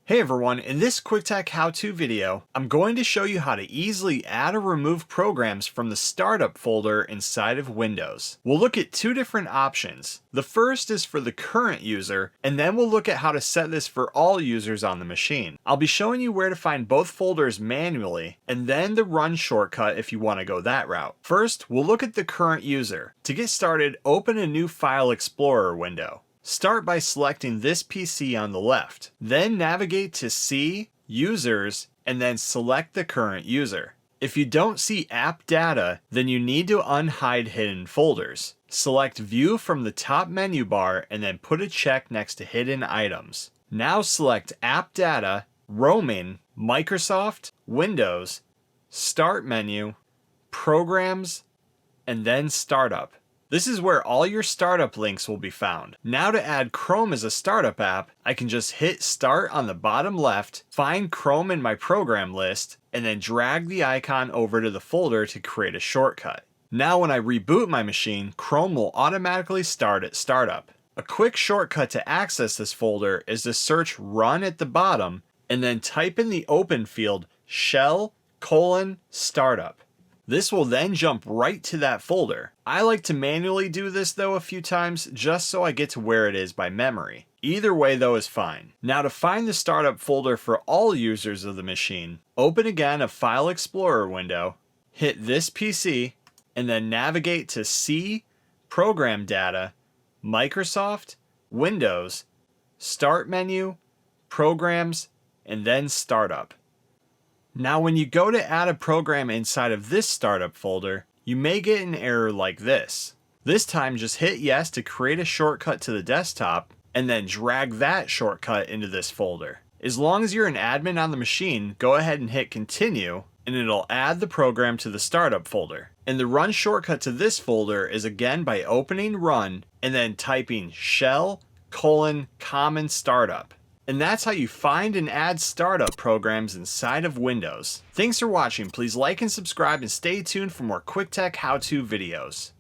Hey everyone, in this quick tech how-to video, I'm going to show you how to easily add or remove programs from the startup folder inside of Windows. We'll look at two different options. The first is for the current user, and then we'll look at how to set this for all users on the machine. I'll be showing you where to find both folders manually, and then the run shortcut if you want to go that route. First, we'll look at the current user. To get started, open a new File Explorer window. Start by selecting this PC on the left. Then navigate to See, Users, and then select the current user. If you don't see app data, then you need to unhide hidden folders. Select View from the top menu bar and then put a check next to hidden items. Now select App Data, Roaming, Microsoft, Windows, Start menu, Programs, and then Startup. This is where all your startup links will be found. Now to add Chrome as a startup app, I can just hit Start on the bottom left, find Chrome in my program list, and then drag the icon over to the folder to create a shortcut. Now when I reboot my machine, Chrome will automatically start at startup. A quick shortcut to access this folder is to search Run at the bottom, and then type in the open field shell:*startup. This will then jump right to that folder. I like to manually do this though a few times just so I get to where it is by memory. Either way though is fine. Now to find the startup folder for all users of the machine, open again a File Explorer window, hit this PC, and then navigate to See, Program Data, Microsoft, Windows, Start menu, Programs, and then Startup. Now when you go to add a program inside of this startup folder, you may get an error like this. This time just hit yes to create a shortcut to the desktop, and then drag that shortcut into this folder. As long as you're an admin on the machine, go ahead and hit continue, and it'll add the program to the startup folder. And the run shortcut to this folder is again by opening run, and then typing shell:*common startup. And that's how you find and add startup programs inside of Windows. Thanks for watching. Please like and subscribe and stay tuned for more quick tech how-to videos.